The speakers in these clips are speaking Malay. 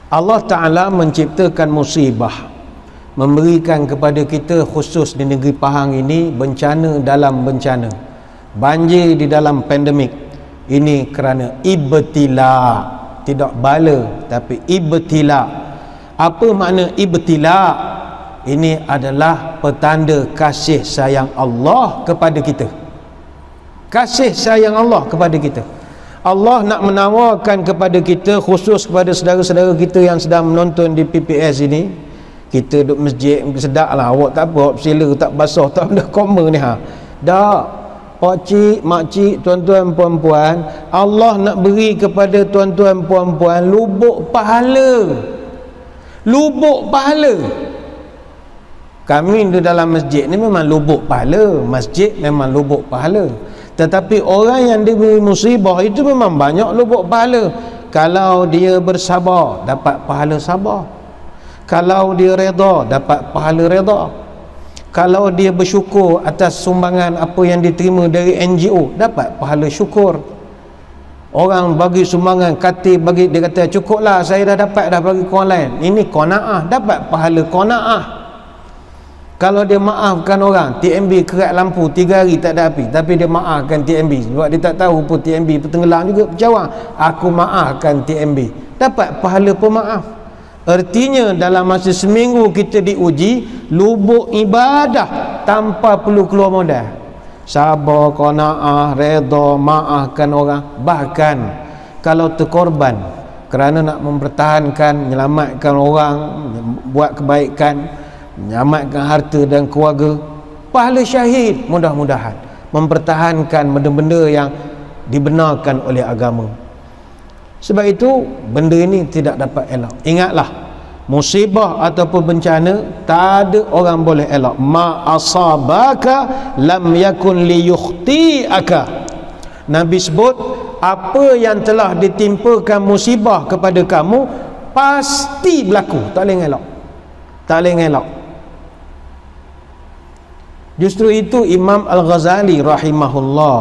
Allah Ta'ala menciptakan musibah, memberikan kepada kita khusus di negeri Pahang ini bencana dalam bencana, banjir di dalam pandemik. Ini kerana ibtila, tidak bala tapi ibtila. Apa makna ibtila? Ini adalah petanda kasih sayang Allah kepada kita. Kasih sayang Allah kepada kita. Allah nak menawarkan kepada kita, khusus kepada saudara-saudara kita yang sedang menonton di PPS ini. Kita duduk masjid, sedap lah, awak tak apa, awak sila tak basah, tak ada koma ni ha. Tak, pakcik, makcik, tuan-tuan, puan-puan, Allah nak beri kepada tuan-tuan, puan-puan lubuk pahala. Lubuk pahala. Kami di dalam masjid ni memang lubuk pahala, masjid memang lubuk pahala. Tetapi orang yang diberi musibah itu memang banyak lubuk pahala. Kalau dia bersabar, dapat pahala sabar. Kalau dia reda, dapat pahala reda. Kalau dia bersyukur atas sumbangan apa yang diterima dari NGO, dapat pahala syukur. Orang bagi sumbangan, kata bagi, dia kata cukuplah, saya dah dapat dah bagi orang lain. Ini qanaah, dapat pahala qanaah. Kalau dia maafkan orang, TMB kerat lampu 3 hari tak ada api, tapi dia maafkan TMB sebab dia tak tahu pun TMB tenggelam juga berjawab, aku maafkan TMB, dapat pahala pemaaf. Artinya dalam masa seminggu kita diuji lubuk ibadah tanpa perlu keluar modal. Sabar, qanaah, redha, maafkan orang. Bahkan kalau terkorban kerana nak mempertahankan, menyelamatkan orang, buat kebaikan, menyelamatkan harta dan keluarga, pahala syahid, mudah-mudahan mempertahankan benda-benda yang dibenarkan oleh agama. Sebab itu benda ini tidak dapat elak. Ingatlah, musibah ataupun bencana tak ada orang boleh elak. Ma asabaka lam yakun liyukhti'aka. Nabi sebut, apa yang telah ditimpakan musibah kepada kamu pasti berlaku, tak boleh elak. Tak boleh elak. Justru itu Imam Al-Ghazali rahimahullah,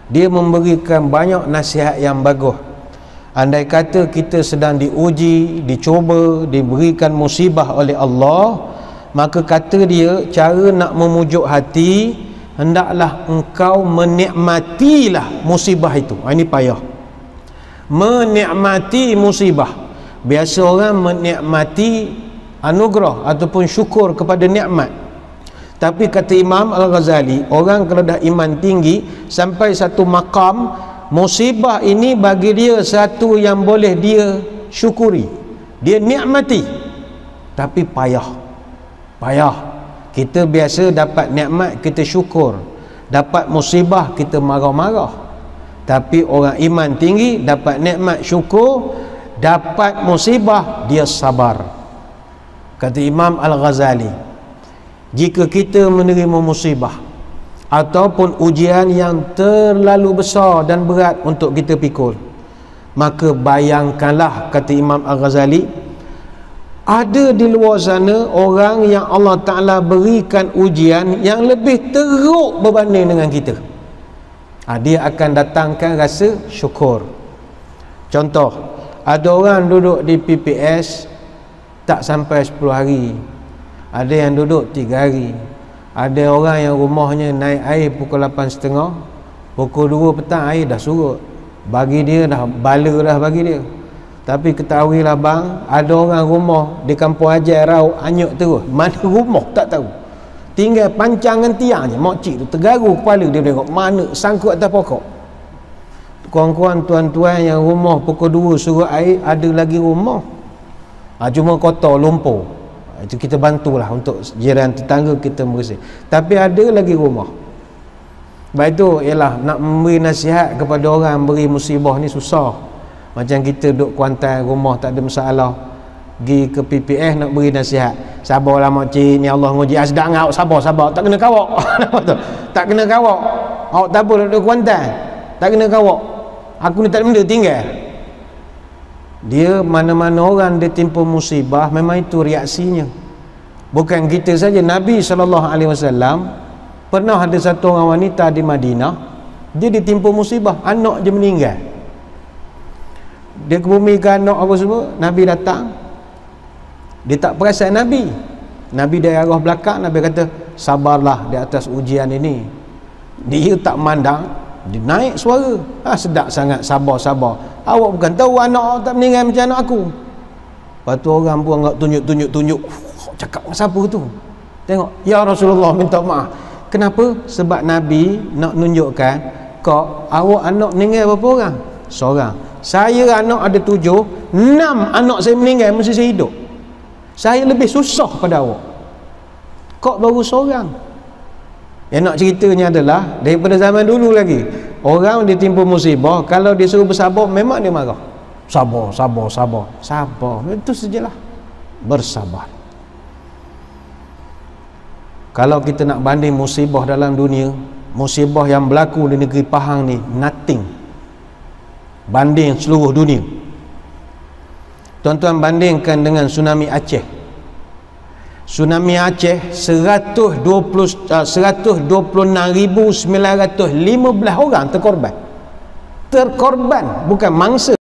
dia memberikan banyak nasihat yang bagus. Andai kata kita sedang diuji, dicuba, diberikan musibah oleh Allah, maka kata dia, cara nak memujuk hati, hendaklah engkau menikmatilah musibah itu. Ini payah. Menikmati musibah. Biasa orang menikmati anugerah ataupun syukur kepada nikmat. Tapi kata Imam Al-Ghazali, orang kalau dah iman tinggi sampai satu makam, musibah ini bagi dia satu yang boleh dia syukuri, dia nikmati. Tapi payah. Kita biasa dapat nikmat kita syukur, dapat musibah kita marah-marah. Tapi orang iman tinggi dapat nikmat syukur, dapat musibah dia sabar. Kata Imam Al-Ghazali, jika kita menerima musibah ataupun ujian yang terlalu besar dan berat untuk kita pikul, maka bayangkanlah, kata Imam Al-Ghazali, ada di luar sana orang yang Allah Ta'ala berikan ujian yang lebih teruk berbanding dengan kita. Dia akan datangkan rasa syukur. Contoh, ada orang duduk di PPS tak sampai 10 hari, ada yang duduk 3 hari. Ada orang yang rumahnya naik air pukul 8.30, pukul 2 petang air dah surut. Bagi dia dah bala dah bagi dia. Tapi ketahuilah bang, ada orang rumah di Kampung Haji Rauk hanyut terus. Mana rumah tak tahu, tinggal pancangan tiang je. Makcik tu tergaru kepala, dia tengok mana sangkut atas pokok. Kawan-kawan, tuan-tuan yang rumah pukul 2 surut air, ada lagi rumah cuma kotor, lumpur. Itu kita bantulah untuk jiran tetangga kita bersih. Tapi ada lagi rumah. Baik itu ialah nak memberi nasihat kepada orang beri musibah ni susah. Macam kita duduk Kuantan, rumah tak ada masalah, pergi ke PPS nak beri nasihat, sabarlah makcik, ni Allah nguji, sedang awak sabar, tak kena kawak. Tak kena kawak. Awak tak apa duduk Kuantan, tak kena kawak. Aku ni tak ada benda tinggal. Dia mana-mana orang dia timpa musibah, memang itu reaksinya. Bukan kita saja. Nabi SAW pernah ada satu orang wanita di Madinah, dia ditimpa musibah, anak je meninggal. dia kebumikan anak apa semua, Nabi datang, dia tak perasan Nabi dari arah belakang. Nabi kata, sabarlah di atas ujian ini. Dia tak mandang, dia naik suara, sedap sangat, sabar. Awak bukan tahu anak awak tak meninggal macam anak aku. Lepas tu orang pun enggak tunjuk, cakap dengan siapa tu, tengok, ya Rasulullah minta maaf. Kenapa? Sebab Nabi nak tunjukkan, kau awak anak meninggal berapa orang? Seorang. Saya anak ada 7, 6 anak saya meninggal mesti saya hidup. Saya lebih susah pada awak, kau baru seorang. Yang nak ceritanya adalah daripada zaman dulu lagi, orang ditimpa musibah, kalau dia suruh bersabar memang dia marah. Sabar. Itu sajalah, bersabar. Kalau kita nak banding musibah dalam dunia, musibah yang berlaku di negeri Pahang ni nothing banding seluruh dunia. Tuan-tuan bandingkan dengan tsunami Aceh. Tsunami Aceh 126,915 orang terkorban, bukan mangsa.